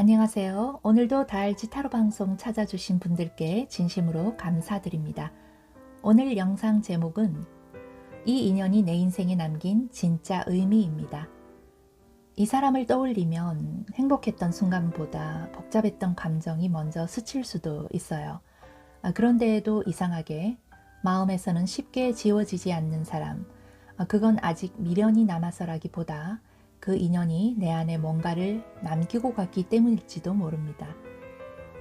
안녕하세요. 오늘도 다알지 타로 방송 찾아주신 분들께 진심으로 감사드립니다. 오늘 영상 제목은 이 인연이 내 인생에 남긴 진짜 의미입니다. 이 사람을 떠올리면 행복했던 순간보다 복잡했던 감정이 먼저 스칠 수도 있어요. 그런데에도 이상하게 마음에서는 쉽게 지워지지 않는 사람, 그건 아직 미련이 남아서라기보다 그 인연이 내 안에 뭔가를 남기고 갔기 때문일지도 모릅니다.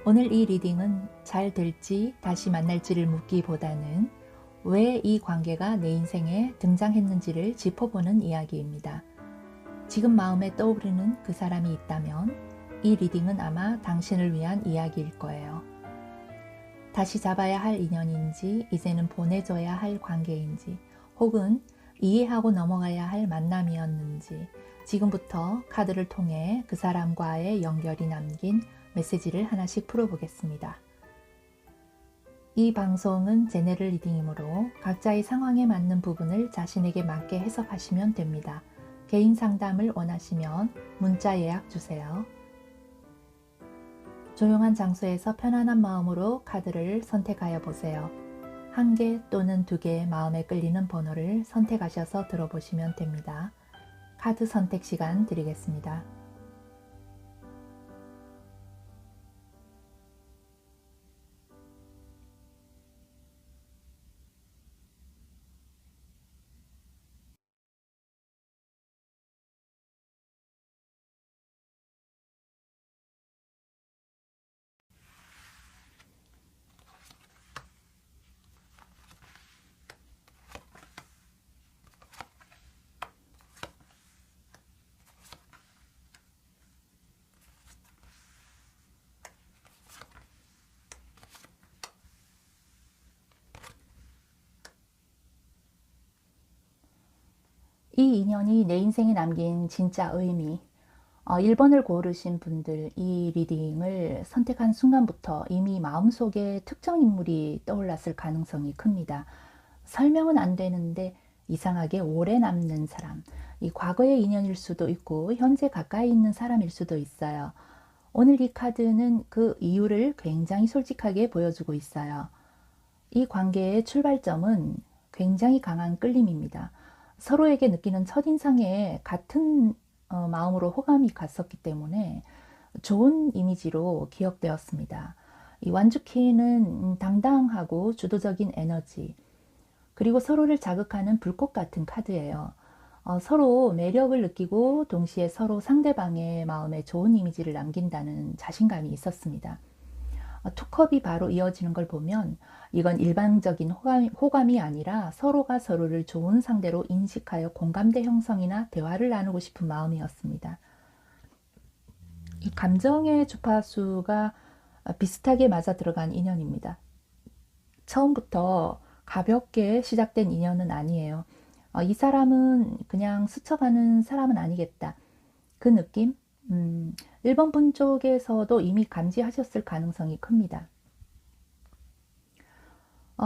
오늘 이 리딩은 잘 될지 다시 만날지를 묻기보다는 왜 이 관계가 내 인생에 등장했는지를 짚어보는 이야기입니다. 지금 마음에 떠오르는 그 사람이 있다면 이 리딩은 아마 당신을 위한 이야기일 거예요. 다시 잡아야 할 인연인지, 이제는 보내줘야 할 관계인지, 혹은 이해하고 넘어가야 할 만남이었는지, 지금부터 카드를 통해 그 사람과의 연결이 남긴 메시지를 하나씩 풀어보겠습니다. 이 방송은 제네럴 리딩이므로 각자의 상황에 맞는 부분을 자신에게 맞게 해석하시면 됩니다. 개인 상담을 원하시면 문자 예약 주세요. 조용한 장소에서 편안한 마음으로 카드를 선택하여 보세요. 1개 또는 2개 마음에 끌리는 번호를 선택하셔서 들어보시면 됩니다. 카드 선택 시간 드리겠습니다. 이 인연이 내 인생에 남긴 진짜 의미. 1번을 고르신 분들, 이 리딩을 선택한 순간부터 이미 마음속에 특정 인물이 떠올랐을 가능성이 큽니다. 설명은 안 되는데 이상하게 오래 남는 사람, 이 과거의 인연일 수도 있고 현재 가까이 있는 사람일 수도 있어요. 오늘 이 카드는 그 이유를 굉장히 솔직하게 보여주고 있어요. 이 관계의 출발점은 굉장히 강한 끌림입니다. 서로에게 느끼는 첫인상에 같은 마음으로 호감이 갔었기 때문에 좋은 이미지로 기억되었습니다. 이 완주키는 당당하고 주도적인 에너지, 그리고 서로를 자극하는 불꽃 같은 카드예요. 서로 매력을 느끼고 동시에 서로 상대방의 마음에 좋은 이미지를 남긴다는 자신감이 있었습니다. 투컵이 바로 이어지는 걸 보면 이건 일반적인 호감이 아니라 서로가 서로를 좋은 상대로 인식하여 공감대 형성이나 대화를 나누고 싶은 마음이었습니다. 이 감정의 주파수가 비슷하게 맞아 들어간 인연입니다. 처음부터 가볍게 시작된 인연은 아니에요. 이 사람은 그냥 스쳐가는 사람은 아니겠다. 그 느낌? 1번 분 쪽에서도 이미 감지하셨을 가능성이 큽니다.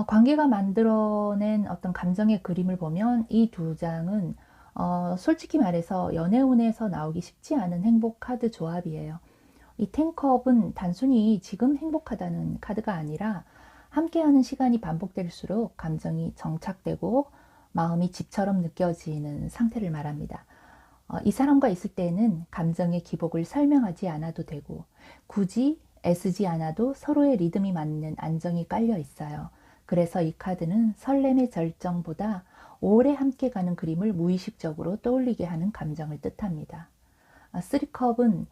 관계가 만들어낸 어떤 감정의 그림을 보면 이 두 장은 솔직히 말해서 연애운에서 나오기 쉽지 않은 행복 카드 조합이에요. 이 텐컵은 단순히 지금 행복하다는 카드가 아니라 함께하는 시간이 반복될수록 감정이 정착되고 마음이 집처럼 느껴지는 상태를 말합니다. 이 사람과 있을 때는 감정의 기복을 설명하지 않아도 되고 굳이 애쓰지 않아도 서로의 리듬이 맞는 안정이 깔려 있어요. 그래서 이 카드는 설렘의 절정보다 오래 함께 가는 그림을 무의식적으로 떠올리게 하는 감정을 뜻합니다. 3컵은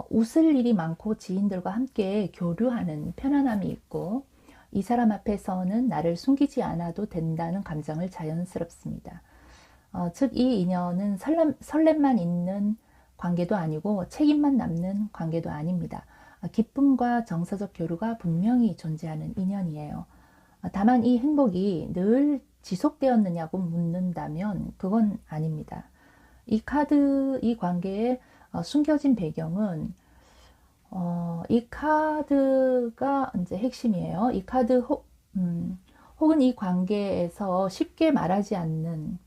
웃을 일이 많고 지인들과 함께 교류하는 편안함이 있고 이 사람 앞에서는 나를 숨기지 않아도 된다는 감정을 자연스럽습니다. 즉 이 인연은 설렘만 있는 관계도 아니고 책임만 남는 관계도 아닙니다. 기쁨과 정서적 교류가 분명히 존재하는 인연이에요. 다만 이 행복이 늘 지속되었느냐고 묻는다면 그건 아닙니다. 이 카드, 이 관계의 숨겨진 배경은 이 카드가 이제 핵심이에요. 이 카드 혹은 이 관계에서 쉽게 말하지 않는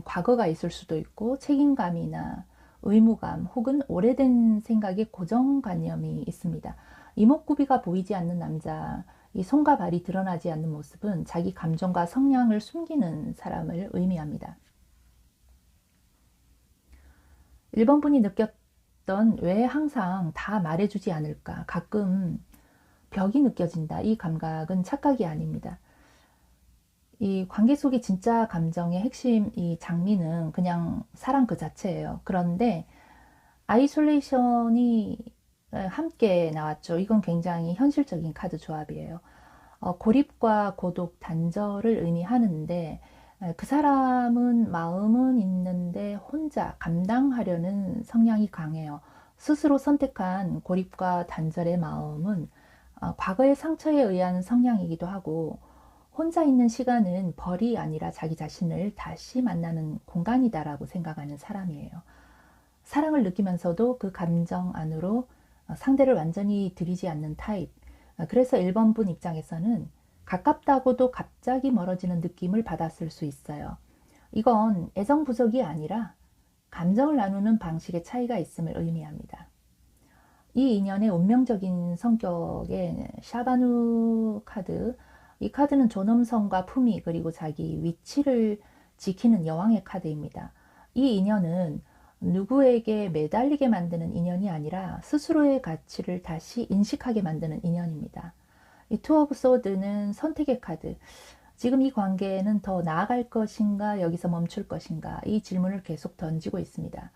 과거가 있을 수도 있고 책임감이나 의무감 혹은 오래된 생각에 고정관념이 있습니다. 이목구비가 보이지 않는 남자, 이 손과 발이 드러나지 않는 모습은 자기 감정과 성향을 숨기는 사람을 의미합니다. 1번 분이 느꼈던 왜 항상 다 말해주지 않을까? 가끔 벽이 느껴진다. 이 감각은 착각이 아닙니다. 이 관계 속의 진짜 감정의 핵심, 이 장미는 그냥 사랑 그 자체예요. 그런데 아이솔레이션이 함께 나왔죠. 이건 굉장히 현실적인 카드 조합이에요. 고립과 고독, 단절을 의미하는데 그 사람은 마음은 있는데 혼자 감당하려는 성향이 강해요. 스스로 선택한 고립과 단절의 마음은 과거의 상처에 의한 성향이기도 하고 혼자 있는 시간은 벌이 아니라 자기 자신을 다시 만나는 공간이다라고 생각하는 사람이에요. 사랑을 느끼면서도 그 감정 안으로 상대를 완전히 들이지 않는 타입. 그래서 1번 분 입장에서는 가깝다고도 갑자기 멀어지는 느낌을 받았을 수 있어요. 이건 애정 부족이 아니라 감정을 나누는 방식의 차이가 있음을 의미합니다. 이 인연의 운명적인 성격의 샤바누 카드, 이 카드는 존엄성과 품위 그리고 자기 위치를 지키는 여왕의 카드입니다. 이 인연은 누구에게 매달리게 만드는 인연이 아니라 스스로의 가치를 다시 인식하게 만드는 인연입니다. 이 투 오브 소드는 선택의 카드. 지금 이 관계는 더 나아갈 것인가 여기서 멈출 것인가 이 질문을 계속 던지고 있습니다.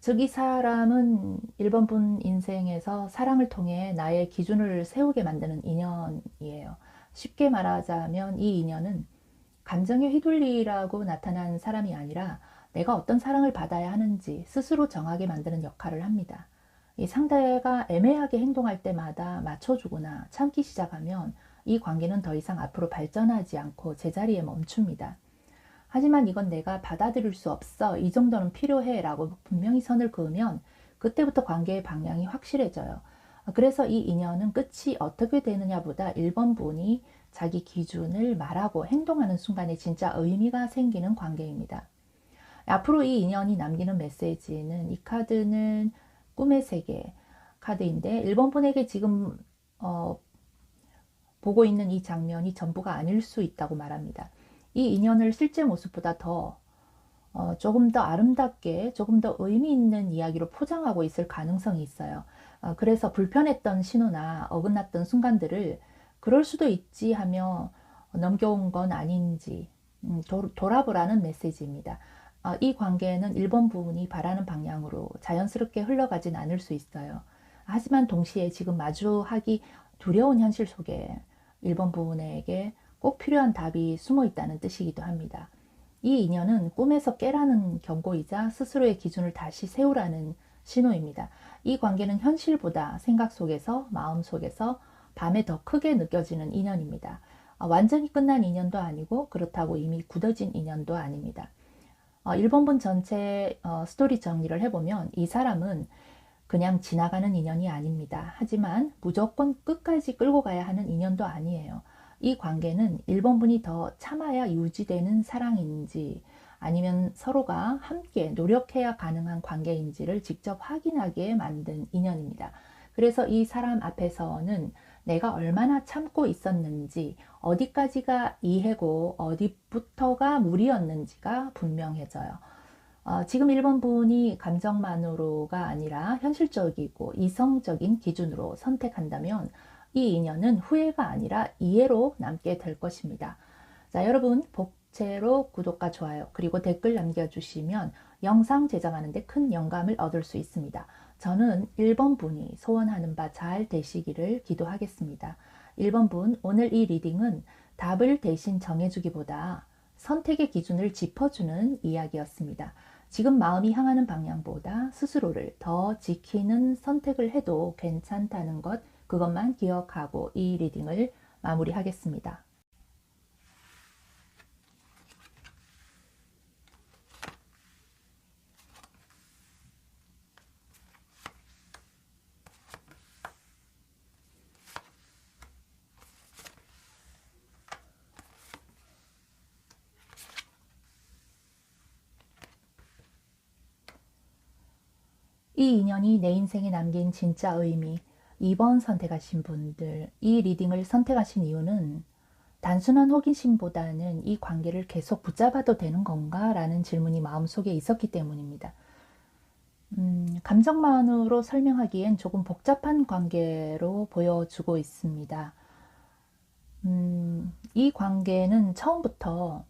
즉 이 사람은 1번 분 인생에서 사랑을 통해 나의 기준을 세우게 만드는 인연이에요. 쉽게 말하자면 이 인연은 감정에 휘둘리라고 나타난 사람이 아니라 내가 어떤 사랑을 받아야 하는지 스스로 정하게 만드는 역할을 합니다. 이 상대가 애매하게 행동할 때마다 맞춰주거나 참기 시작하면 이 관계는 더 이상 앞으로 발전하지 않고 제자리에 멈춥니다. 하지만 이건 내가 받아들일 수 없어. 이 정도는 필요해. 라고 분명히 선을 그으면 그때부터 관계의 방향이 확실해져요. 그래서 이 인연은 끝이 어떻게 되느냐보다 1번 분이 자기 기준을 말하고 행동하는 순간에 진짜 의미가 생기는 관계입니다. 앞으로 이 인연이 남기는 메시지는 이 카드는 꿈의 세계 카드인데 1번 분에게 지금 보고 있는 이 장면이 전부가 아닐 수 있다고 말합니다. 이 인연을 실제 모습보다 더 조금 더 아름답게 조금 더 의미 있는 이야기로 포장하고 있을 가능성이 있어요. 그래서 불편했던 신호나 어긋났던 순간들을 그럴 수도 있지 하며 넘겨온 건 아닌지 돌아보라는 메시지입니다. 이 관계는 1번 부분이 바라는 방향으로 자연스럽게 흘러가진 않을 수 있어요. 하지만 동시에 지금 마주하기 두려운 현실 속에 1번 부분에게 꼭 필요한 답이 숨어 있다는 뜻이기도 합니다. 이 인연은 꿈에서 깨라는 경고이자 스스로의 기준을 다시 세우라는 신호입니다. 이 관계는 현실보다 생각 속에서, 마음 속에서 밤에 더 크게 느껴지는 인연입니다. 완전히 끝난 인연도 아니고 그렇다고 이미 굳어진 인연도 아닙니다. 1번분 전체 스토리 정리를 해보면 이 사람은 그냥 지나가는 인연이 아닙니다. 하지만 무조건 끝까지 끌고 가야 하는 인연도 아니에요. 이 관계는 1번 분이 더 참아야 유지되는 사랑인지 아니면 서로가 함께 노력해야 가능한 관계인지를 직접 확인하게 만든 인연입니다. 그래서 이 사람 앞에서는 내가 얼마나 참고 있었는지 어디까지가 이해고 어디부터가 무리였는지가 분명해져요. 지금 1번 분이 감정만으로가 아니라 현실적이고 이성적인 기준으로 선택한다면 이 인연은 후회가 아니라 이해로 남게 될 것입니다. 자, 여러분 복채로 구독과 좋아요 그리고 댓글 남겨주시면 영상 제작하는 데 큰 영감을 얻을 수 있습니다. 저는 1번 분이 소원하는 바 잘 되시기를 기도하겠습니다. 1번 분, 오늘 이 리딩은 답을 대신 정해주기보다 선택의 기준을 짚어주는 이야기였습니다. 지금 마음이 향하는 방향보다 스스로를 더 지키는 선택을 해도 괜찮다는 것, 그것만 기억하고 이 리딩을 마무리하겠습니다. 이 인연이 내 인생에 남긴 진짜 의미. 2번 선택하신 분들, 이 리딩을 선택하신 이유는 단순한 호기심보다는 이 관계를 계속 붙잡아도 되는 건가? 라는 질문이 마음속에 있었기 때문입니다. 감정만으로 설명하기엔 조금 복잡한 관계로 보여주고 있습니다. 이 관계는 처음부터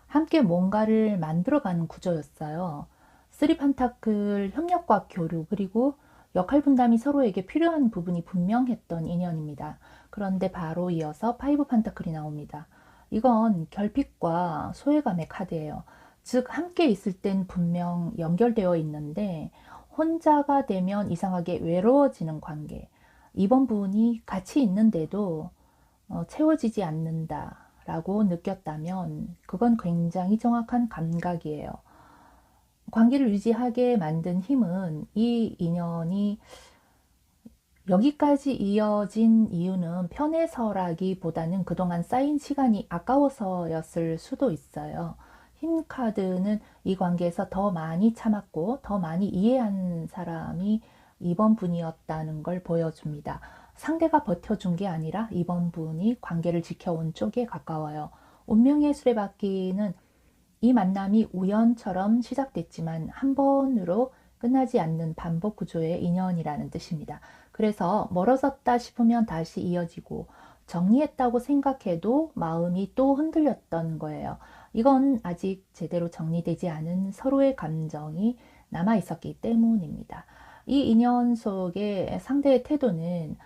함께 뭔가를 만들어가는 구조였어요. 쓰리 판타클 협력과 교류 그리고 역할 분담이 서로에게 필요한 부분이 분명했던 인연입니다. 그런데 바로 이어서 파이브 판타클이 나옵니다. 이건 결핍과 소외감의 카드예요. 즉 함께 있을 땐 분명 연결되어 있는데 혼자가 되면 이상하게 외로워지는 관계. 이번 부분이 같이 있는데도 채워지지 않는다라고 느꼈다면 그건 굉장히 정확한 감각이에요. 관계를 유지하게 만든 힘은 이 인연이 여기까지 이어진 이유는 편해서라기보다는 그동안 쌓인 시간이 아까워서였을 수도 있어요. 힘 카드는 이 관계에서 더 많이 참았고 더 많이 이해한 사람이 이번 분이었다는 걸 보여줍니다. 상대가 버텨준 게 아니라 이번 분이 관계를 지켜온 쪽에 가까워요. 운명의 수레바퀴는 이 만남이 우연처럼 시작됐지만 한 번으로 끝나지 않는 반복 구조의 인연이라는 뜻입니다. 그래서 멀어졌다 싶으면 다시 이어지고 정리했다고 생각해도 마음이 또 흔들렸던 거예요. 이건 아직 제대로 정리되지 않은 서로의 감정이 남아 있었기 때문입니다. 이 인연 속의 상대의 태도는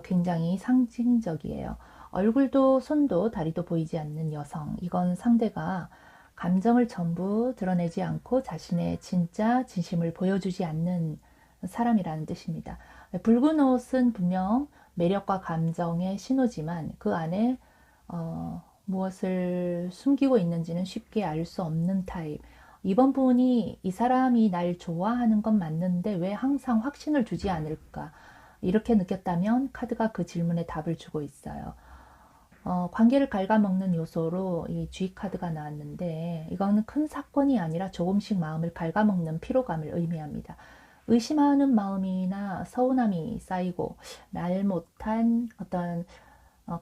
굉장히 상징적이에요. 얼굴도 손도 다리도 보이지 않는 여성. 이건 상대가 감정을 전부 드러내지 않고 자신의 진짜 진심을 보여주지 않는 사람이라는 뜻입니다. 붉은 옷은 분명 매력과 감정의 신호지만 그 안에 무엇을 숨기고 있는지는 쉽게 알 수 없는 타입. 이번 분이 이 사람이 날 좋아하는 건 맞는데 왜 항상 확신을 주지 않을까? 이렇게 느꼈다면 카드가 그 질문에 답을 주고 있어요. 관계를 갉아먹는 요소로 이 G 카드가 나왔는데 이거는 큰 사건이 아니라 조금씩 마음을 갉아먹는 피로감을 의미합니다. 의심하는 마음이나 서운함이 쌓이고 말 못한 어떤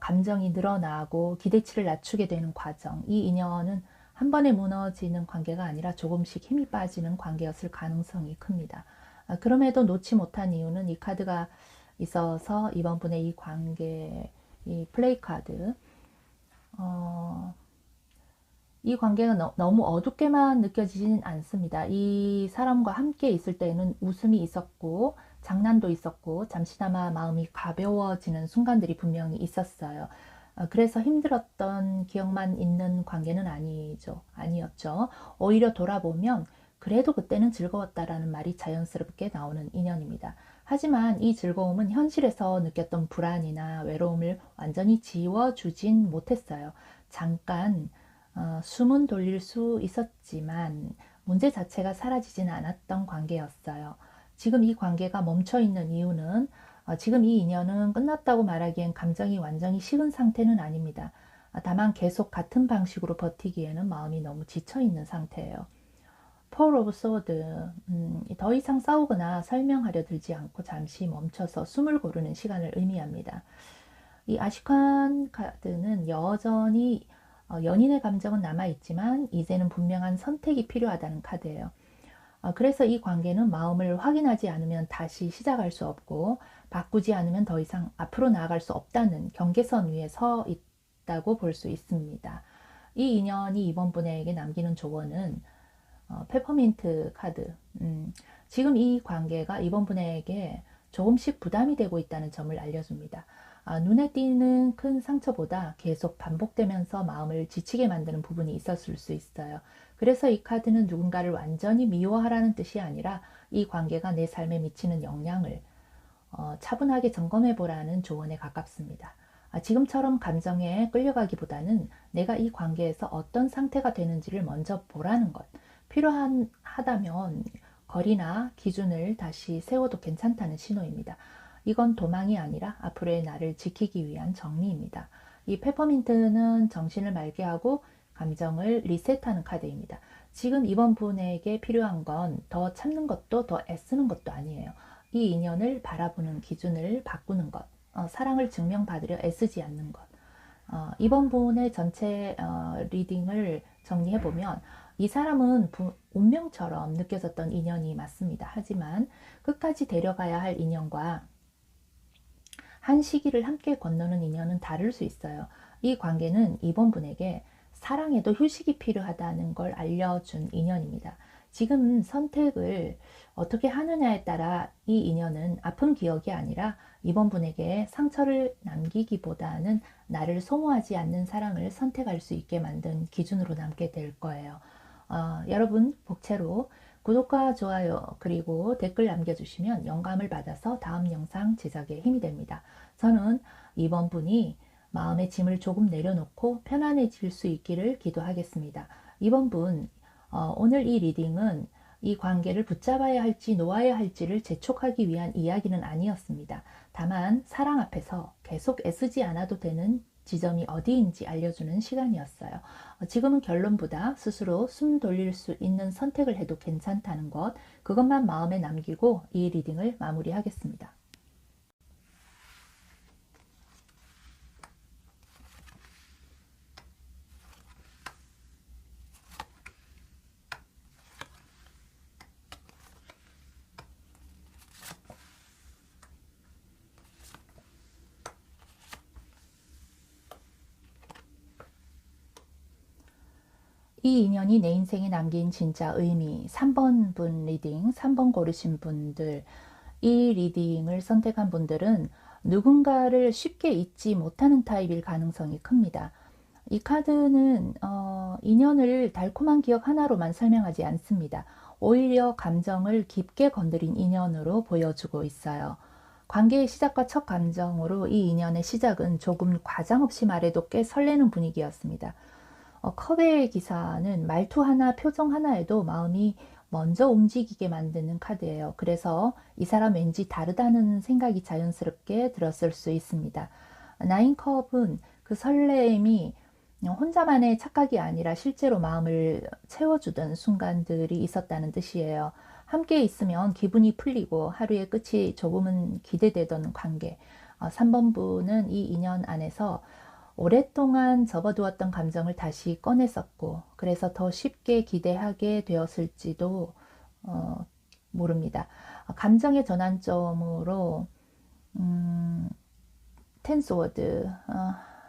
감정이 늘어나고 기대치를 낮추게 되는 과정. 이 인연은 한 번에 무너지는 관계가 아니라 조금씩 힘이 빠지는 관계였을 가능성이 큽니다. 그럼에도 놓지 못한 이유는 이 카드가 있어서 이번 분의 이 관계, 이 플레이 카드, 이 관계가 너무 어둡게만 느껴지진 않습니다. 이 사람과 함께 있을 때는 웃음이 있었고 장난도 있었고 잠시나마 마음이 가벼워지는 순간들이 분명히 있었어요. 그래서 힘들었던 기억만 있는 관계는 아니었죠. 오히려 돌아보면 그래도 그때는 즐거웠다라는 말이 자연스럽게 나오는 인연입니다. 하지만 이 즐거움은 현실에서 느꼈던 불안이나 외로움을 완전히 지워주진 못했어요. 잠깐 숨은 돌릴 수 있었지만 문제 자체가 사라지진 않았던 관계였어요. 지금 이 관계가 멈춰있는 이유는 지금 이 인연은 끝났다고 말하기엔 감정이 완전히 식은 상태는 아닙니다. 다만 계속 같은 방식으로 버티기에는 마음이 너무 지쳐있는 상태예요. Four of Swords, 더 이상 싸우거나 설명하려 들지 않고 잠시 멈춰서 숨을 고르는 시간을 의미합니다. 이 아시칸 카드는 여전히 연인의 감정은 남아있지만 이제는 분명한 선택이 필요하다는 카드예요. 그래서 이 관계는 마음을 확인하지 않으면 다시 시작할 수 없고 바꾸지 않으면 더 이상 앞으로 나아갈 수 없다는 경계선 위에 서 있다고 볼 수 있습니다. 이 인연이 이번 분에게 남기는 조언은 페퍼민트 카드. 지금 이 관계가 이번 분에게 조금씩 부담이 되고 있다는 점을 알려줍니다. 눈에 띄는 큰 상처보다 계속 반복되면서 마음을 지치게 만드는 부분이 있었을 수 있어요. 그래서 이 카드는 누군가를 완전히 미워하라는 뜻이 아니라 이 관계가 내 삶에 미치는 영향을 차분하게 점검해 보라는 조언에 가깝습니다. 지금처럼 감정에 끌려가기보다는 내가 이 관계에서 어떤 상태가 되는지를 먼저 보라는 것. 필요하다면 거리나 기준을 다시 세워도 괜찮다는 신호입니다. 이건 도망이 아니라 앞으로의 나를 지키기 위한 정리입니다. 이 페퍼민트는 정신을 맑게 하고 감정을 리셋하는 카드입니다. 지금 이번 분에게 필요한 건 더 참는 것도 더 애쓰는 것도 아니에요. 이 인연을 바라보는 기준을 바꾸는 것, 사랑을 증명받으려 애쓰지 않는 것. 이번 분의 전체 리딩을 정리해보면 이 사람은 운명처럼 느껴졌던 인연이 맞습니다. 하지만 끝까지 데려가야 할 인연과 한 시기를 함께 건너는 인연은 다를 수 있어요. 이 관계는 이번 분에게 사랑에도 휴식이 필요하다는 걸 알려준 인연입니다. 지금 선택을 어떻게 하느냐에 따라 이 인연은 아픈 기억이 아니라 이번 분에게 상처를 남기기보다는 나를 소모하지 않는 사랑을 선택할 수 있게 만든 기준으로 남게 될 거예요. 여러분 복채로 구독과 좋아요 그리고 댓글 남겨주시면 영감을 받아서 다음 영상 제작에 힘이 됩니다. 저는 이번 분이 마음의 짐을 조금 내려놓고 편안해질 수 있기를 기도하겠습니다. 이번 분 오늘 이 리딩은 이 관계를 붙잡아야 할지 놓아야 할지를 재촉하기 위한 이야기는 아니었습니다. 다만 사랑 앞에서 계속 애쓰지 않아도 되는 지점이 어디인지 알려주는 시간이었어요. 지금은 결론보다 스스로 숨 돌릴 수 있는 선택을 해도 괜찮다는 것, 그것만 마음에 남기고 이 리딩을 마무리하겠습니다. 이 인연이 내 인생에 남긴 진짜 의미. 3번 분 리딩, 3번 고르신 분들, 이 리딩을 선택한 분들은 누군가를 쉽게 잊지 못하는 타입일 가능성이 큽니다. 이 카드는 인연을 달콤한 기억 하나로만 설명하지 않습니다. 오히려 감정을 깊게 건드린 인연으로 보여주고 있어요. 관계의 시작과 첫 감정으로 이 인연의 시작은 조금 과장 없이 말해도 꽤 설레는 분위기였습니다. 컵의 기사는 말투 하나, 표정 하나에도 마음이 먼저 움직이게 만드는 카드예요. 그래서 이 사람 왠지 다르다는 생각이 자연스럽게 들었을 수 있습니다. 나인컵은 그 설레임이 혼자만의 착각이 아니라 실제로 마음을 채워주던 순간들이 있었다는 뜻이에요. 함께 있으면 기분이 풀리고 하루의 끝이 조금은 기대되던 관계. 3번 분은 이 인연 안에서 오랫동안 접어두었던 감정을 다시 꺼냈었고 그래서 더 쉽게 기대하게 되었을지도 모릅니다. 감정의 전환점으로 텐스워드,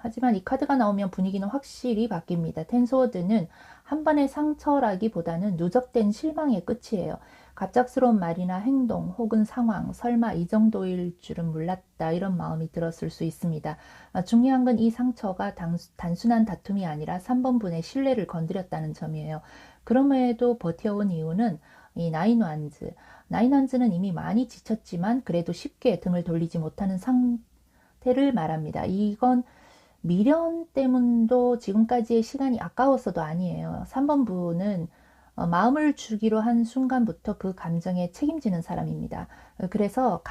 하지만 이 카드가 나오면 분위기는 확실히 바뀝니다. 텐스워드는 한 번의 상처라기보다는 누적된 실망의 끝이에요. 갑작스러운 말이나 행동 혹은 상황, 설마 이 정도일 줄은 몰랐다, 이런 마음이 들었을 수 있습니다. 중요한 건 이 상처가 단순한 다툼이 아니라 3번 분의 신뢰를 건드렸다는 점이에요. 그럼에도 버텨온 이유는 이 나인 완즈는 이미 많이 지쳤지만 그래도 쉽게 등을 돌리지 못하는 상태를 말합니다. 이건 미련 때문도 지금까지의 시간이 아까웠어도 아니에요. 3번 분은 마음을 주기로 한 순간부터 그 감정에 책임지는 사람입니다. 그래서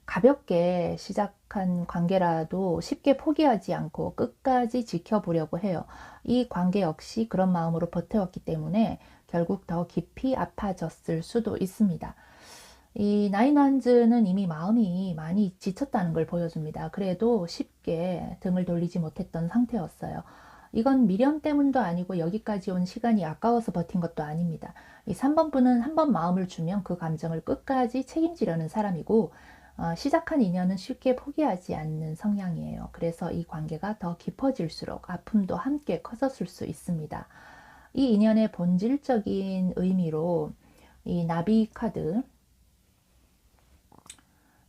가볍게 시작한 관계라도 쉽게 포기하지 않고 끝까지 지켜보려고 해요. 이 관계 역시 그런 마음으로 버텨왔기 때문에 결국 더 깊이 아파졌을 수도 있습니다. 이 나인완즈는 이미 마음이 많이 지쳤다는 걸 보여줍니다. 그래도 쉽게 등을 돌리지 못했던 상태였어요. 이건 미련 때문도 아니고 여기까지 온 시간이 아까워서 버틴 것도 아닙니다. 이 3번 분은 한번 마음을 주면 그 감정을 끝까지 책임지려는 사람이고 시작한 인연은 쉽게 포기하지 않는 성향이에요. 그래서 이 관계가 더 깊어질수록 아픔도 함께 커졌을 수 있습니다. 이 인연의 본질적인 의미로 이 나비 카드,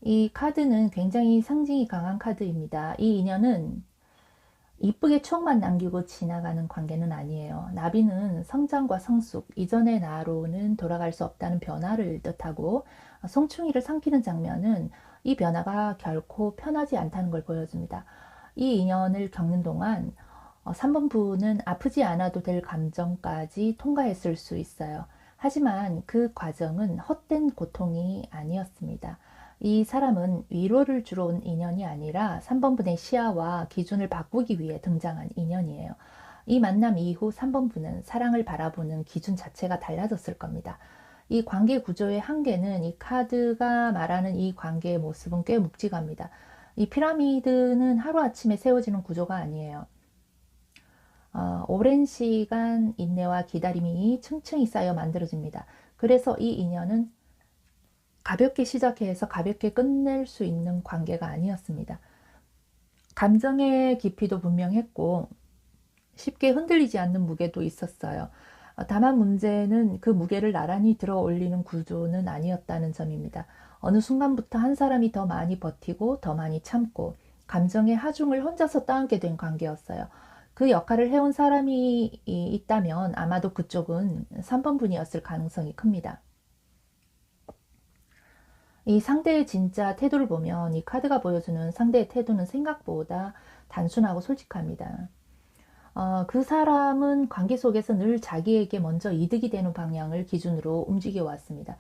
이 카드는 굉장히 상징이 강한 카드입니다. 이 인연은 이쁘게 추억만 남기고 지나가는 관계는 아니에요. 나비는 성장과 성숙, 이전의 나로는 돌아갈 수 없다는 변화를 뜻하고 송충이를 삼키는 장면은 이 변화가 결코 편하지 않다는 걸 보여줍니다. 이 인연을 겪는 동안 3번 분은 아프지 않아도 될 감정까지 통과했을 수 있어요. 하지만 그 과정은 헛된 고통이 아니었습니다. 이 사람은 위로를 주러 온 인연이 아니라 3번 분의 시야와 기준을 바꾸기 위해 등장한 인연이에요. 이 만남 이후 3번 분은 사랑을 바라보는 기준 자체가 달라졌을 겁니다. 이 관계 구조의 한계는 이 카드가 말하는 이 관계의 모습은 꽤 묵직합니다. 이 피라미드는 하루아침에 세워지는 구조가 아니에요. 오랜 시간 인내와 기다림이 층층이 쌓여 만들어집니다. 그래서 이 인연은 가볍게 시작해서 가볍게 끝낼 수 있는 관계가 아니었습니다. 감정의 깊이도 분명했고 쉽게 흔들리지 않는 무게도 있었어요. 다만 문제는 그 무게를 나란히 들어 올리는 구조는 아니었다는 점입니다. 어느 순간부터 한 사람이 더 많이 버티고 더 많이 참고 감정의 하중을 혼자서 떠안게 된 관계였어요. 그 역할을 해온 사람이 있다면 아마도 그쪽은 3번 분이었을 가능성이 큽니다. 이 상대의 진짜 태도를 보면 이 카드가 보여주는 상대의 태도는 생각보다 단순하고 솔직합니다. 그 사람은 관계 속에서 늘 자기에게 먼저 이득이 되는 방향을 기준으로 움직여 왔습니다.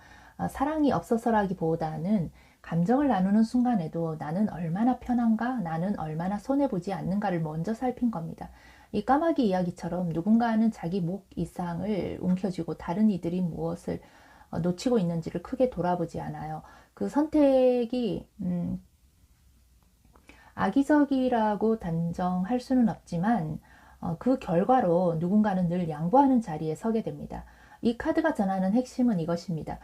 사랑이 없어서라기보다는 감정을 나누는 순간에도 나는 얼마나 편한가, 나는 얼마나 손해보지 않는가를 먼저 살핀 겁니다. 이 까마귀 이야기처럼 누군가는 자기 목 이상을 움켜쥐고 다른 이들이 무엇을 놓치고 있는지를 크게 돌아보지 않아요. 그 선택이 악의적이라고 단정할 수는 없지만 그 결과로 누군가는 늘 양보하는 자리에 서게 됩니다. 이 카드가 전하는 핵심은 이것입니다.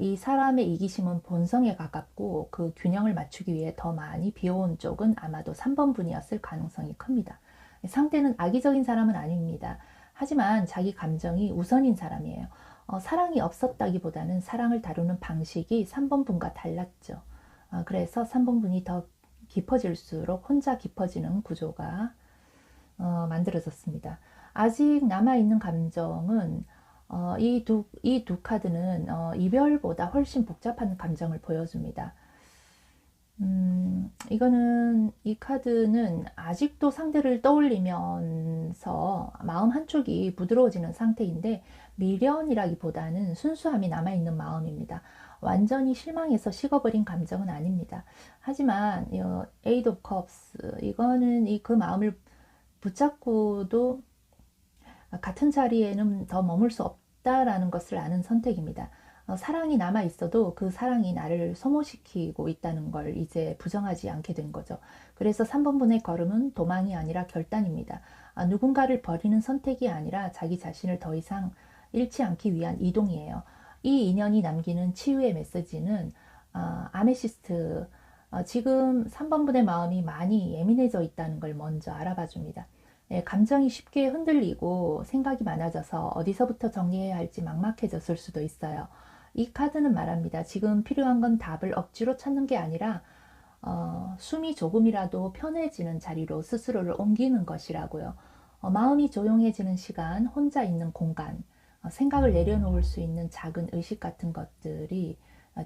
이 사람의 이기심은 본성에 가깝고 그 균형을 맞추기 위해 더 많이 비워온 쪽은 아마도 3번 분이었을 가능성이 큽니다. 상대는 악의적인 사람은 아닙니다. 하지만 자기 감정이 우선인 사람이에요. 사랑이 없었다기보다는 사랑을 다루는 방식이 3번 분과 달랐죠. 그래서 3번 분이 더 깊어질수록 혼자 깊어지는 구조가 만들어졌습니다. 아직 남아있는 감정은 이 두 카드는 이별보다 훨씬 복잡한 감정을 보여줍니다. 이 카드는 아직도 상대를 떠올리면서 마음 한쪽이 부드러워지는 상태인데 미련이라기보다는 순수함이 남아있는 마음입니다. 완전히 실망해서 식어버린 감정은 아닙니다. 하지만 Eight of Cups 이거는 그 마음을 붙잡고도 같은 자리에는 더 머물 수 없다라는 것을 아는 선택입니다. 사랑이 남아 있어도 그 사랑이 나를 소모시키고 있다는 걸 이제 부정하지 않게 된 거죠. 그래서 3번 분의 걸음은 도망이 아니라 결단입니다. 누군가를 버리는 선택이 아니라 자기 자신을 더 이상 잃지 않기 위한 이동이에요. 이 인연이 남기는 치유의 메시지는 아메시스트, 지금 3번 분의 마음이 많이 예민해져 있다는 걸 먼저 알아봐 줍니다. 감정이 쉽게 흔들리고 생각이 많아져서 어디서부터 정리해야 할지 막막해졌을 수도 있어요. 이 카드는 말합니다. 지금 필요한 건 답을 억지로 찾는 게 아니라 숨이 조금이라도 편해지는 자리로 스스로를 옮기는 것이라고요. 마음이 조용해지는 시간, 혼자 있는 공간, 생각을 내려놓을 수 있는 작은 의식 같은 것들이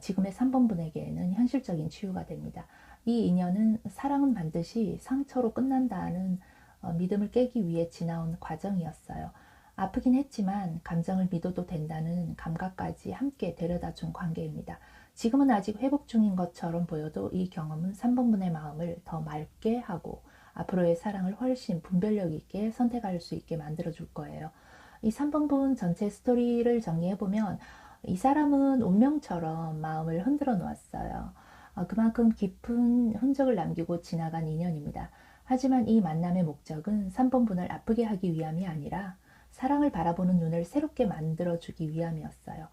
지금의 3번 분에게는 현실적인 치유가 됩니다. 이 인연은 사랑은 반드시 상처로 끝난다는 믿음을 깨기 위해 지나온 과정이었어요. 아프긴 했지만 감정을 믿어도 된다는 감각까지 함께 데려다 준 관계입니다. 지금은 아직 회복 중인 것처럼 보여도 이 경험은 3번 분의 마음을 더 맑게 하고 앞으로의 사랑을 훨씬 분별력 있게 선택할 수 있게 만들어 줄 거예요. 이 3번 분 전체 스토리를 정리해보면 이 사람은 운명처럼 마음을 흔들어 놓았어요. 그만큼 깊은 흔적을 남기고 지나간 인연입니다. 하지만 이 만남의 목적은 3번 분을 아프게 하기 위함이 아니라 사랑을 바라보는 눈을 새롭게 만들어주기 위함이었어요.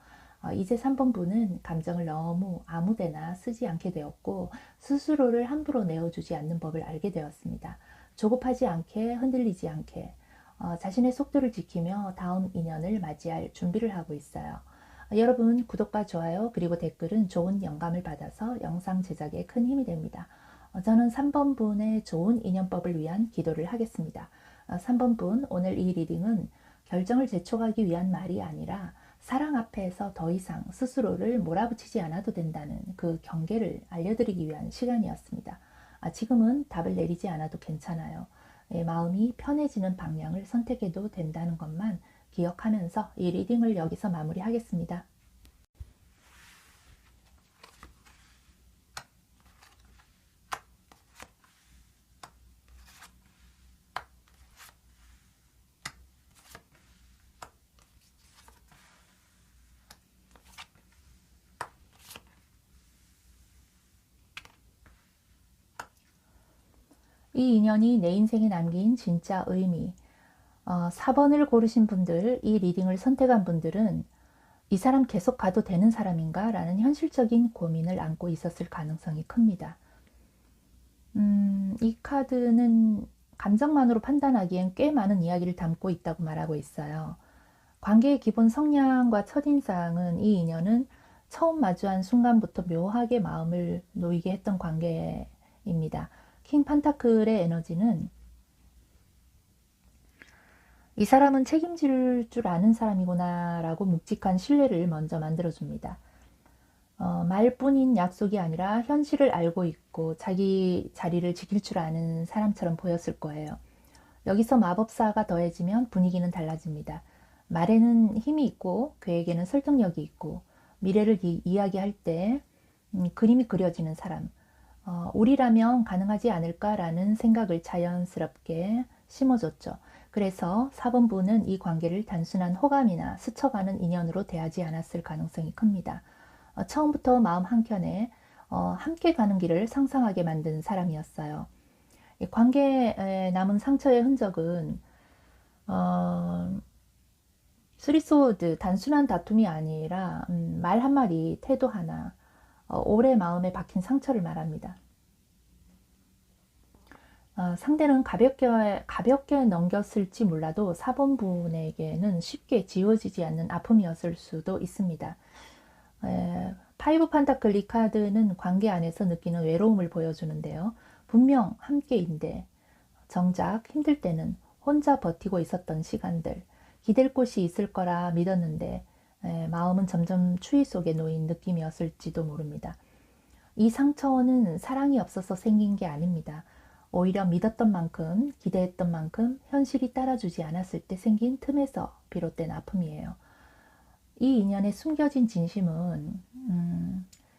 이제 3번 분은 감정을 너무 아무데나 쓰지 않게 되었고 스스로를 함부로 내어주지 않는 법을 알게 되었습니다. 조급하지 않게 흔들리지 않게 자신의 속도를 지키며 다음 인연을 맞이할 준비를 하고 있어요. 여러분 구독과 좋아요 그리고 댓글은 좋은 영감을 받아서 영상 제작에 큰 힘이 됩니다. 저는 3번 분의 좋은 인연법을 위한 기도를 하겠습니다. 3번 분 오늘 이 리딩은 결정을 재촉하기 위한 말이 아니라 사랑 앞에서 더 이상 스스로를 몰아붙이지 않아도 된다는 그 경계를 알려드리기 위한 시간이었습니다. 지금은 답을 내리지 않아도 괜찮아요. 마음이 편해지는 방향을 선택해도 된다는 것만 기억하면서 이 리딩을 여기서 마무리하겠습니다. 이 인연이 내 인생에 남긴 진짜 의미. 4번을 고르신 분들, 이 리딩을 선택한 분들은 이 사람 계속 가도 되는 사람인가? 라는 현실적인 고민을 안고 있었을 가능성이 큽니다. 이 카드는 감정만으로 판단하기엔 꽤 많은 이야기를 담고 있다고 말하고 있어요. 관계의 기본 성향과 첫인상은 이 인연은 처음 마주한 순간부터 묘하게 마음을 놓이게 했던 관계입니다. 킹 판타클의 에너지는 이 사람은 책임질 줄 아는 사람이구나 라고 묵직한 신뢰를 먼저 만들어줍니다. 말뿐인 약속이 아니라 현실을 알고 있고 자기 자리를 지킬 줄 아는 사람처럼 보였을 거예요. 여기서 마법사가 더해지면 분위기는 달라집니다. 말에는 힘이 있고 계획에는 설득력이 있고 미래를 이야기할 때 그림이 그려지는 사람. 우리라면 가능하지 않을까라는 생각을 자연스럽게 심어줬죠. 그래서 4번부는 이 관계를 단순한 호감이나 스쳐가는 인연으로 대하지 않았을 가능성이 큽니다. 처음부터 마음 한켠에 함께 가는 길을 상상하게 만든 사람이었어요. 관계에 남은 상처의 흔적은 쓰리소드 단순한 다툼이 아니라 말 한마디, 태도 하나, 오래 마음에 박힌 상처를 말합니다. 상대는 가볍게 넘겼을지 몰라도 4번 분에게는 쉽게 지워지지 않는 아픔이었을 수도 있습니다. 파이브 판타클 카드는 관계 안에서 느끼는 외로움을 보여주는데요. 분명 함께인데 정작 힘들 때는 혼자 버티고 있었던 시간들, 기댈 곳이 있을 거라 믿었는데 마음은 점점 추위 속에 놓인 느낌이었을지도 모릅니다. 이 상처는 사랑이 없어서 생긴 게 아닙니다. 오히려 믿었던 만큼, 기대했던 만큼 현실이 따라주지 않았을 때 생긴 틈에서 비롯된 아픔이에요. 이 인연의 숨겨진 진심은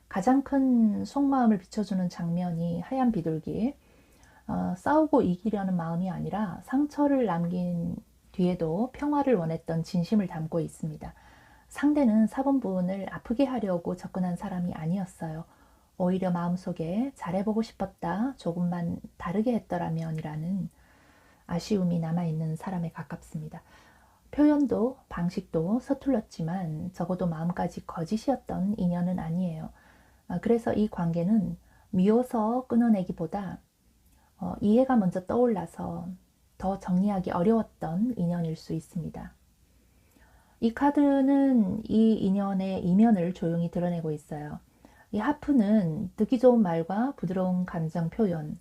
가장 큰 속마음을 비춰주는 장면이 하얀 비둘기. 싸우고 이기려는 마음이 아니라 상처를 남긴 뒤에도 평화를 원했던 진심을 담고 있습니다. 상대는 4번 부분을 아프게 하려고 접근한 사람이 아니었어요. 오히려 마음속에 잘해보고 싶었다, 조금만 다르게 했더라면이라는 아쉬움이 남아있는 사람에 가깝습니다. 표현도 방식도 서툴렀지만 적어도 마음까지 거짓이었던 인연은 아니에요. 그래서 이 관계는 미워서 끊어내기보다 이해가 먼저 떠올라서 더 정리하기 어려웠던 인연일 수 있습니다. 이 카드는 이 인연의 이면을 조용히 드러내고 있어요. 이 하프는 듣기 좋은 말과 부드러운 감정 표현,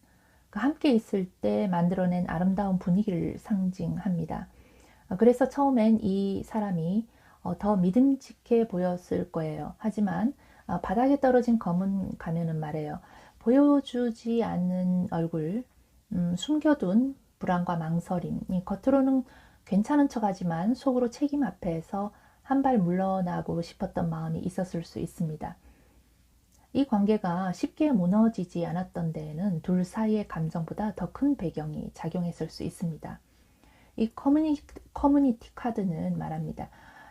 함께 있을 때 만들어낸 아름다운 분위기를 상징합니다. 그래서 처음엔 이 사람이 더 믿음직해 보였을 거예요. 하지만 바닥에 떨어진 검은 가면은 말해요. 보여주지 않는 얼굴, 숨겨둔 불안과 망설임, 겉으로는 괜찮은 척하지만 속으로 책임 앞에서 한 발 물러나고 싶었던 마음이 있었을 수 있습니다. 이 관계가 쉽게 무너지지 않았던 데에는 둘 사이의 감정보다 더 큰 배경이 작용했을 수 있습니다. 이 커뮤니티 카드는 말합니다.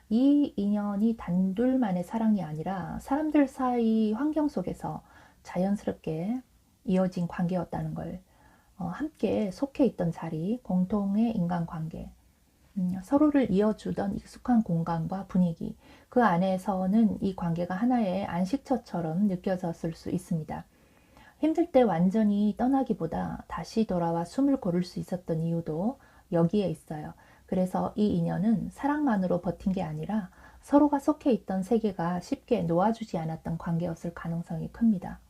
이 인연이 단둘만의 사랑이 아니라 사람들 사이 환경 속에서 자연스럽게 이어진 관계였다는 걸, 함께 속해 있던 자리, 공통의 인간관계, 서로를 이어주던 익숙한 공간과 분위기, 그 안에서는 이 관계가 하나의 안식처처럼 느껴졌을 수 있습니다. 힘들 때 완전히 떠나기보다 다시 돌아와 숨을 고를 수 있었던 이유도 여기에 있어요. 그래서 이 인연은 사랑만으로 버틴 게 아니라 서로가 속해 있던 세계가 쉽게 놓아주지 않았던 관계였을 가능성이 큽니다.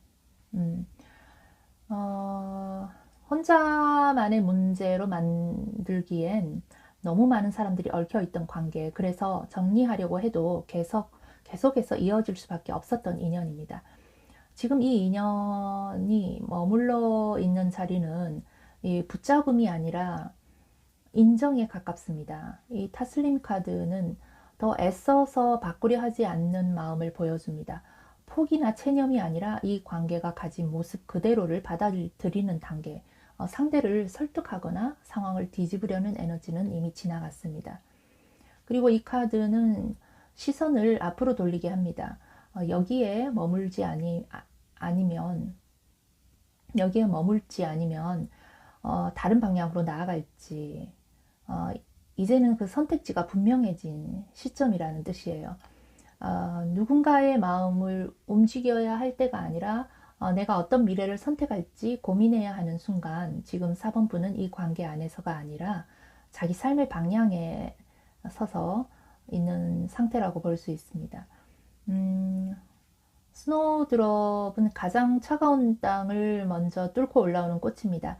혼자만의 문제로 만들기엔 너무 많은 사람들이 얽혀있던 관계, 그래서 정리하려고 해도 계속해서 이어질 수밖에 없었던 인연입니다. 지금 이 인연이 머물러 있는 자리는 이 붙잡음이 아니라 인정에 가깝습니다. 이 타슬림 카드는 더 애써서 바꾸려 하지 않는 마음을 보여줍니다. 포기나 체념이 아니라 이 관계가 가진 모습 그대로를 받아들이는 단계, 상대를 설득하거나 상황을 뒤집으려는 에너지는 이미 지나갔습니다. 그리고 이 카드는 시선을 앞으로 돌리게 합니다. 여기에 머물지 아니면 다른 방향으로 나아갈지, 어, 이제는 그 선택지가 분명해진 시점이라는 뜻이에요. 누군가의 마음을 움직여야 할 때가 아니라 내가 어떤 미래를 선택할지 고민해야 하는 순간, 지금 4번분은 이 관계 안에서가 아니라 자기 삶의 방향에 서서 있는 상태라고 볼 수 있습니다. 스노우드롭은 가장 차가운 땅을 먼저 뚫고 올라오는 꽃입니다.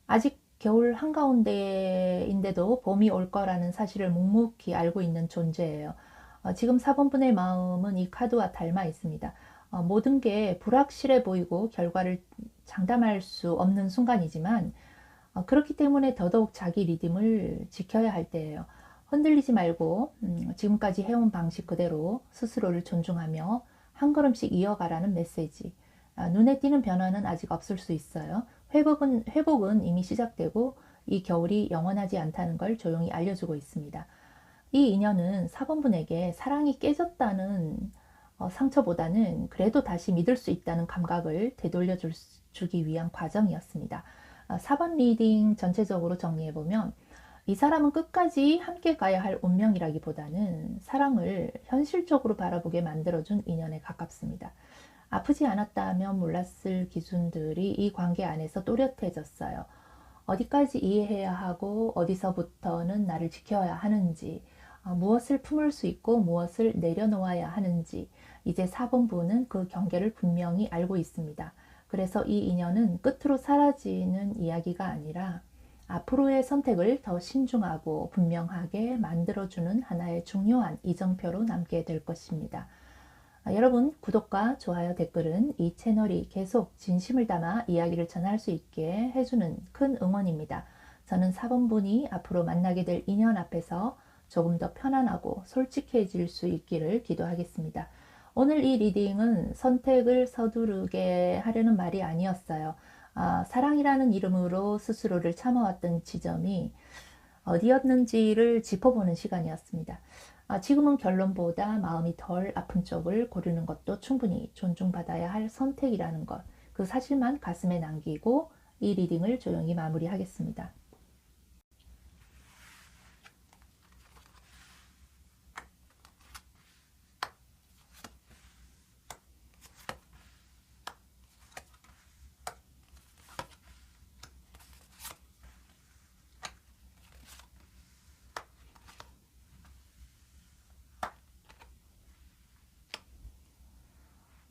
아직 겨울 한가운데인데도 봄이 올 거라는 사실을 묵묵히 알고 있는 존재예요. 지금 4번분의 마음은 이 카드와 닮아 있습니다. 모든 게 불확실해 보이고 결과를 장담할 수 없는 순간이지만, 그렇기 때문에 더더욱 자기 리듬을 지켜야 할 때예요. 흔들리지 말고 지금까지 해온 방식 그대로 스스로를 존중하며 한 걸음씩 이어가라는 메시지. 눈에 띄는 변화는 아직 없을 수 있어요. 회복은 이미 시작되고 이 겨울이 영원하지 않다는 걸 조용히 알려주고 있습니다. 이 인연은 4번분에게 사랑이 깨졌다는 상처보다는 그래도 다시 믿을 수 있다는 감각을 되돌려 주기 위한 과정이었습니다. 4번 리딩 전체적으로 정리해보면, 이 사람은 끝까지 함께 가야 할 운명이라기보다는 사랑을 현실적으로 바라보게 만들어준 인연에 가깝습니다. 아프지 않았다면 몰랐을 기준들이 이 관계 안에서 또렷해졌어요. 어디까지 이해해야 하고 어디서부터는 나를 지켜야 하는지, 무엇을 품을 수 있고 무엇을 내려놓아야 하는지, 이제 4번분은 그 경계를 분명히 알고 있습니다. 그래서 이 인연은 끝으로 사라지는 이야기가 아니라 앞으로의 선택을 더 신중하고 분명하게 만들어주는 하나의 중요한 이정표로 남게 될 것입니다. 여러분, 구독과 좋아요, 댓글은 이 채널이 계속 진심을 담아 이야기를 전할 수 있게 해주는 큰 응원입니다. 저는 4번분이 앞으로 만나게 될 인연 앞에서 조금 더 편안하고 솔직해질 수 있기를 기도하겠습니다. 오늘 이 리딩은 선택을 서두르게 하려는 말이 아니었어요. 사랑이라는 이름으로 스스로를 참아왔던 지점이 어디였는지를 짚어보는 시간이었습니다. 지금은 결론보다 마음이 덜 아픈 쪽을 고르는 것도 충분히 존중받아야 할 선택이라는 것, 그 사실만 가슴에 남기고 이 리딩을 조용히 마무리하겠습니다.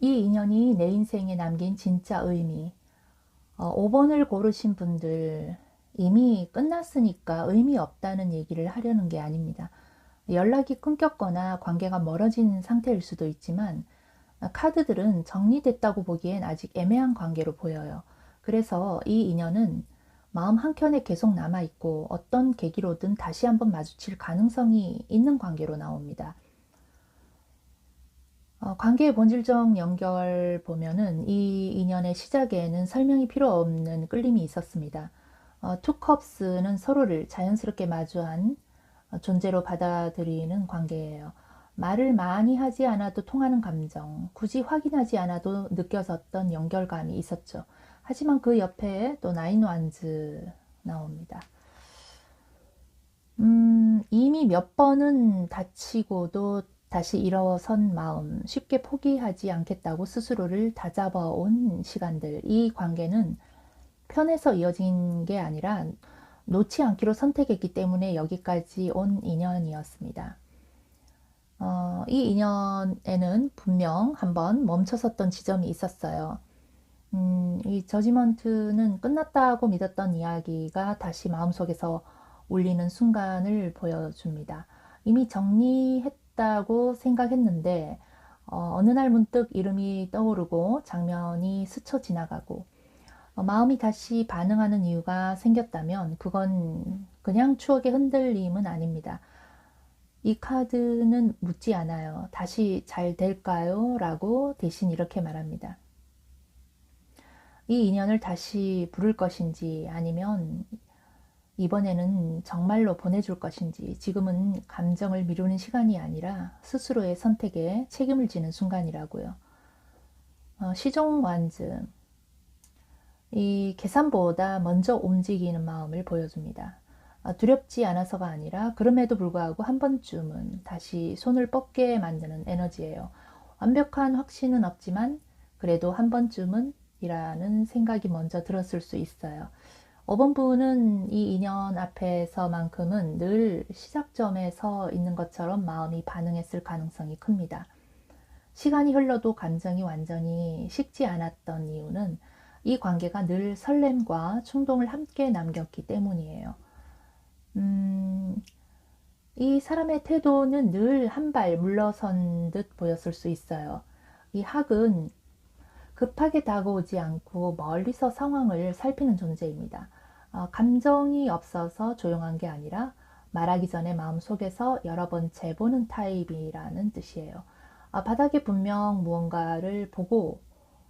이 인연이 내 인생에 남긴 진짜 의미. 5번을 고르신 분들, 이미 끝났으니까 의미 없다는 얘기를 하려는 게 아닙니다. 연락이 끊겼거나 관계가 멀어진 상태일 수도 있지만, 카드들은 정리됐다고 보기엔 아직 애매한 관계로 보여요. 그래서 이 인연은 마음 한켠에 계속 남아있고 어떤 계기로든 다시 한번 마주칠 가능성이 있는 관계로 나옵니다. 관계의 본질적 연결 보면은 이 인연의 시작에는 설명이 필요 없는 끌림이 있었습니다. 투 컵스는 서로를 자연스럽게 마주한 존재로 받아들이는 관계예요. 말을 많이 하지 않아도 통하는 감정, 굳이 확인하지 않아도 느껴졌던 연결감이 있었죠. 하지만 그 옆에 또 나인 완즈 나옵니다. 이미 몇 번은 다치고도 다시 일어선 마음, 쉽게 포기하지 않겠다고 스스로를 다잡아온 시간들, 이 관계는 편해서 이어진 게 아니라 놓지 않기로 선택했기 때문에 여기까지 온 인연이었습니다. 이 인연에는 분명 한번 멈춰섰던 지점이 있었어요. 이 저지먼트는 끝났다고 믿었던 이야기가 다시 마음속에서 울리는 순간을 보여줍니다. 이미 정리했다고 생각했는데 어느 날 문득 이름이 떠오르고 장면이 스쳐 지나가고 마음이 다시 반응하는 이유가 생겼다면 그건 그냥 추억의 흔들림은 아닙니다. 이 카드는 묻지 않아요. 다시 잘 될까요? 라고 대신 이렇게 말합니다. 이 인연을 다시 부를 것인지 아니면 이번에는 정말로 보내줄 것인지, 지금은 감정을 미루는 시간이 아니라 스스로의 선택에 책임을 지는 순간이라고요. 시종 완즈. 이 계산보다 먼저 움직이는 마음을 보여줍니다. 두렵지 않아서가 아니라 그럼에도 불구하고 한 번쯤은 다시 손을 뻗게 만드는 에너지예요. 완벽한 확신은 없지만 그래도 한 번쯤은 이라는 생각이 먼저 들었을 수 있어요. 5번 부는 이 인연 앞에서만큼은 늘 시작점에 서 있는 것처럼 마음이 반응했을 가능성이 큽니다. 시간이 흘러도 감정이 완전히 식지 않았던 이유는 이 관계가 늘 설렘과 충동을 함께 남겼기 때문이에요. 이 사람의 태도는 늘 한 발 물러선 듯 보였을 수 있어요. 이 학은 급하게 다가오지 않고 멀리서 상황을 살피는 존재입니다. 감정이 없어서 조용한 게 아니라 말하기 전에 마음속에서 여러 번 재보는 타입이라는 뜻이에요. 바닥에 분명 무언가를 보고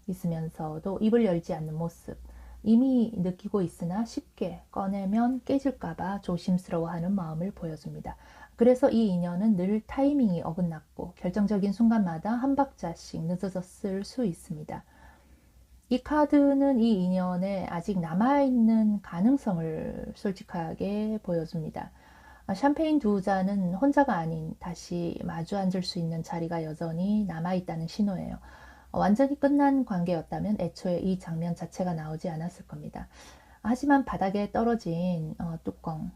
있으면서도 입을 열지 않는 모습. 이미 느끼고 있으나 쉽게 꺼내면 깨질까봐 조심스러워하는 마음을 보여줍니다. 그래서 이 인연은 늘 타이밍이 어긋났고 결정적인 순간마다 한 박자씩 늦어졌을 수 있습니다. 이 카드는 이 인연에 아직 남아있는 가능성을 솔직하게 보여줍니다. 샴페인 두 잔은 혼자가 아닌 다시 마주 앉을 수 있는 자리가 여전히 남아있다는 신호예요. 완전히 끝난 관계였다면 애초에 이 장면 자체가 나오지 않았을 겁니다. 하지만 바닥에 떨어진 뚜껑,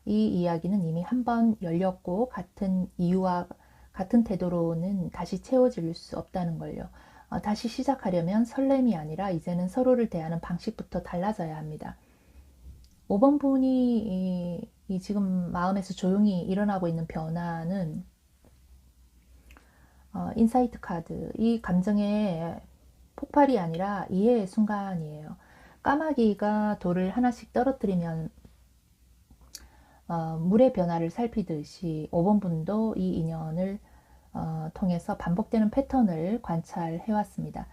이 이야기는 이미 한 번 열렸고 같은 이유와 같은 태도로는 다시 채워질 수 없다는 걸요. 다시 시작하려면 설렘이 아니라 이제는 서로를 대하는 방식부터 달라져야 합니다. 5번 분이 이 지금 마음에서 조용히 일어나고 있는 변화는 인사이트 카드, 이 감정의 폭발이 아니라 이해의 순간이에요. 까마귀가 돌을 하나씩 떨어뜨리면 물의 변화를 살피듯이 5번 분도 이 인연을 통해서 반복되는 패턴을 관찰해 왔습니다.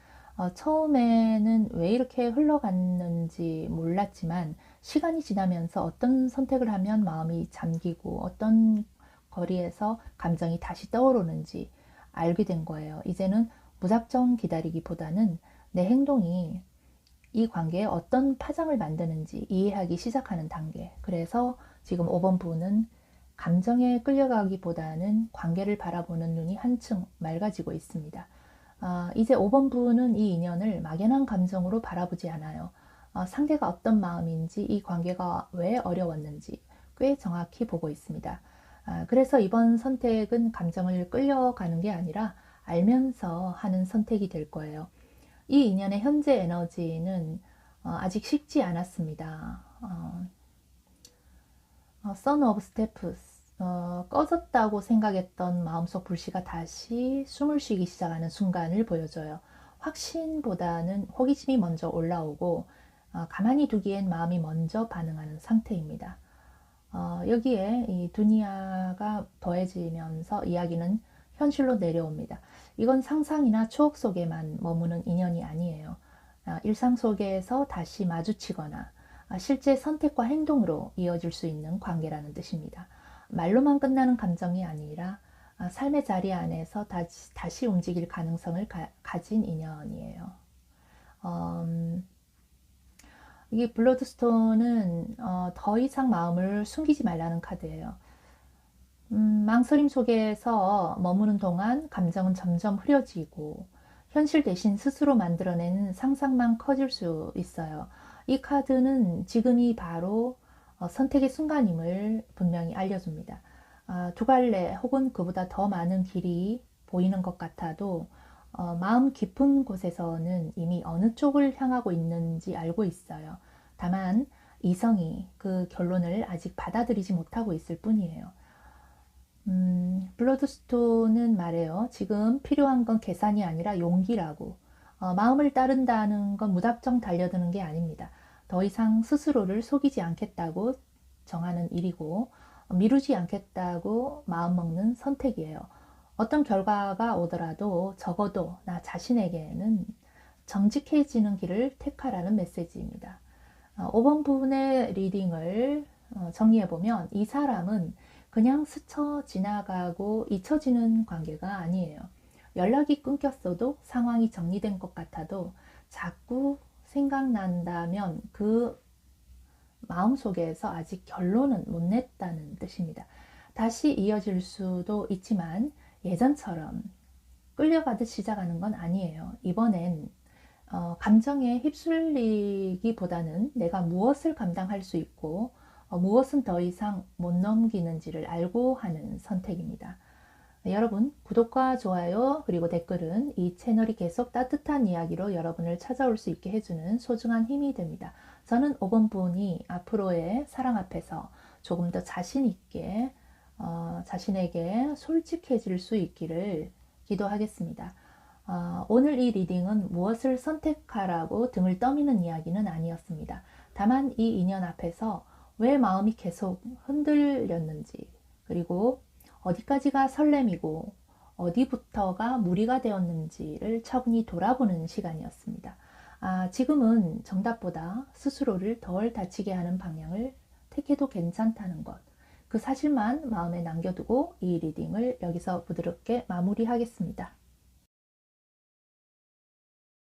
처음에는 왜 이렇게 흘러갔는지 몰랐지만 시간이 지나면서 어떤 선택을 하면 마음이 잠기고 어떤 거리에서 감정이 다시 떠오르는지 알게 된 거예요. 이제는 무작정 기다리기보다는 내 행동이 이 관계에 어떤 파장을 만드는지 이해하기 시작하는 단계. 그래서 지금 5번 부는 감정에 끌려가기보다는 관계를 바라보는 눈이 한층 맑아지고 있습니다. 이제 5번 부는 이 인연을 막연한 감정으로 바라보지 않아요. 상대가 어떤 마음인지 이 관계가 왜 어려웠는지 꽤 정확히 보고 있습니다. 그래서 이번 선택은 감정을 끌려가는 게 아니라 알면서 하는 선택이 될 거예요. 이 인연의 현재 에너지는 아직 식지 않았습니다. Son of Steps, 꺼졌다고 생각했던 마음속 불씨가 다시 숨을 쉬기 시작하는 순간을 보여줘요. 확신보다는 호기심이 먼저 올라오고 가만히 두기엔 마음이 먼저 반응하는 상태입니다. 여기에 이 두니아가 더해지면서 이야기는 현실로 내려옵니다. 이건 상상이나 추억 속에만 머무는 인연이 아니에요. 일상 속에서 다시 마주치거나 실제 선택과 행동으로 이어질 수 있는 관계라는 뜻입니다. 말로만 끝나는 감정이 아니라 삶의 자리 안에서 다시 움직일 가능성을 가진 인연이에요. 이게 블러드스톤은 더 이상 마음을 숨기지 말라는 카드예요. 망설임 속에서 머무는 동안 감정은 점점 흐려지고 현실 대신 스스로 만들어낸 상상만 커질 수 있어요. 이 카드는 지금이 바로 선택의 순간임을 분명히 알려줍니다. 두 갈래 혹은 그보다 더 많은 길이 보이는 것 같아도 마음 깊은 곳에서는 이미 어느 쪽을 향하고 있는지 알고 있어요. 다만 이성이 그 결론을 아직 받아들이지 못하고 있을 뿐이에요. 블러드스톤은 말해요. 지금 필요한 건 계산이 아니라 용기라고. 마음을 따른다는 건 무작정 달려드는 게 아닙니다. 더 이상 스스로를 속이지 않겠다고 정하는 일이고 미루지 않겠다고 마음먹는 선택이에요. 어떤 결과가 오더라도 적어도 나 자신에게는 정직해지는 길을 택하라는 메시지입니다. 5번 부분의 리딩을 정리해보면 이 사람은 그냥 스쳐 지나가고 잊혀지는 관계가 아니에요. 연락이 끊겼어도 상황이 정리된 것 같아도 자꾸 생각난다면 그 마음속에서 아직 결론은 못 냈다는 뜻입니다. 다시 이어질 수도 있지만 예전처럼 끌려가듯 시작하는 건 아니에요. 이번엔 감정에 휩쓸리기보다는 내가 무엇을 감당할 수 있고 무엇은 더 이상 못 넘기는지를 알고 하는 선택입니다. 여러분, 구독과 좋아요 그리고 댓글은 이 채널이 계속 따뜻한 이야기로 여러분을 찾아올 수 있게 해주는 소중한 힘이 됩니다. 저는 5번 분이 앞으로의 사랑 앞에서 조금 더 자신 있게 자신에게 솔직해질 수 있기를 기도하겠습니다. 오늘 이 리딩은 무엇을 선택하라고 등을 떠미는 이야기는 아니었습니다. 다만 이 인연 앞에서 왜 마음이 계속 흔들렸는지, 그리고 어디까지가 설렘이고 어디부터가 무리가 되었는지를 차분히 돌아보는 시간이었습니다. 지금은 정답보다 스스로를 덜 다치게 하는 방향을 택해도 괜찮다는 것, 그 사실만 마음에 남겨두고 이 리딩을 여기서 부드럽게 마무리하겠습니다.